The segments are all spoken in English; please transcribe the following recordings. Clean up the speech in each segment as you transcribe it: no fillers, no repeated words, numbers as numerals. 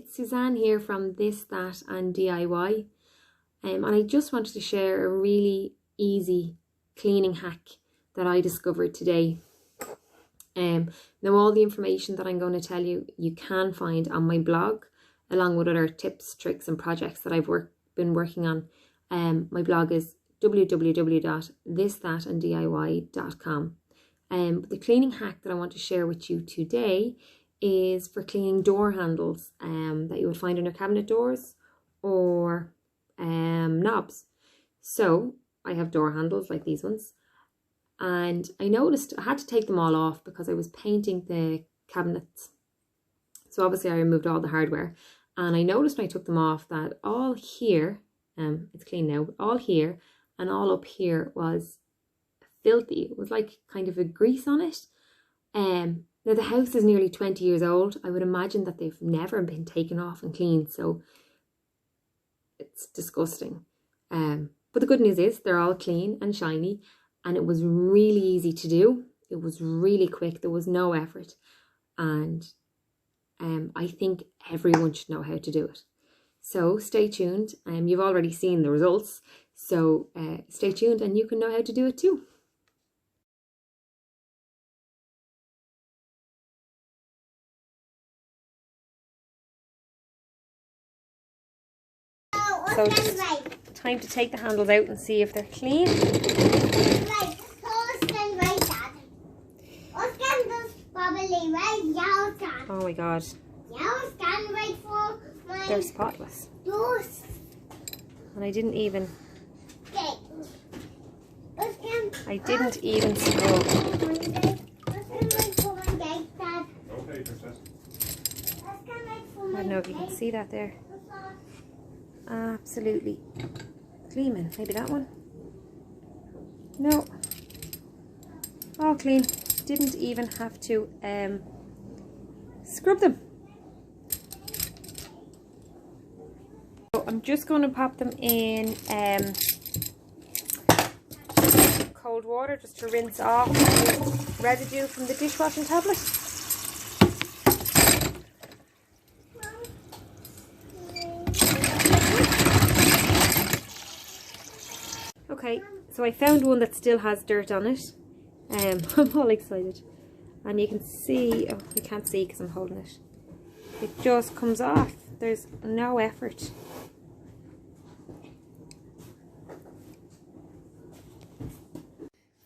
it's Suzanne here from This, That and DIY, and I just wanted to share a really easy cleaning hack that I discovered today. Now all the information that I'm going to tell you, you can find on my blog, along with other tips, tricks and projects that I've been working on. My blog is www.thisthatanddiy.com. The cleaning hack that I want to share with you today is for cleaning door handles that you would find in your cabinet doors or knobs. So I have door handles like these ones, and I noticed I had to take them all off because I was painting the cabinets. So obviously I removed all the hardware, and I noticed when I took them off that all here, it's clean now, but all here and all up here was filthy. It was like kind of a grease on it. Now the house is nearly 20 years old. I would imagine that they've never been taken off and cleaned, so it's disgusting. But the good news is they're all clean and shiny, and it was really easy to do. It was really quick. There was no effort, and I think everyone should know how to do it. So stay tuned. You've already seen the results, so stay tuned and you can know how to do it too. So just time to take the handles out and see if they're clean. Oh my god. They're spotless. And I didn't even scrub. I don't know if you can see that there. Absolutely gleaming. Maybe that one? No. All clean. Didn't even have to scrub them. So I'm just going to pop them in cold water just to rinse off any residue from the dishwashing tablet. Okay, so I found one that still has dirt on it. I'm all excited, and you can see, oh, you can't see because I'm holding it. It just comes off. There's no effort.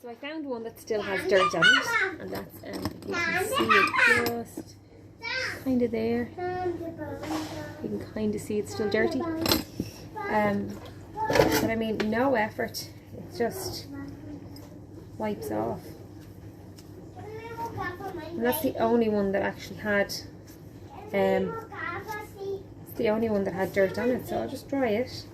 So I found one that still has dirt on it, and that's you can see it just kind of there. You can kind of see it's still dirty. But I mean, no effort. It just wipes off. And that's the only one that actually had it's the only one that had dirt on it, so I'll just dry it.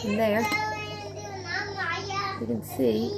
And there you can see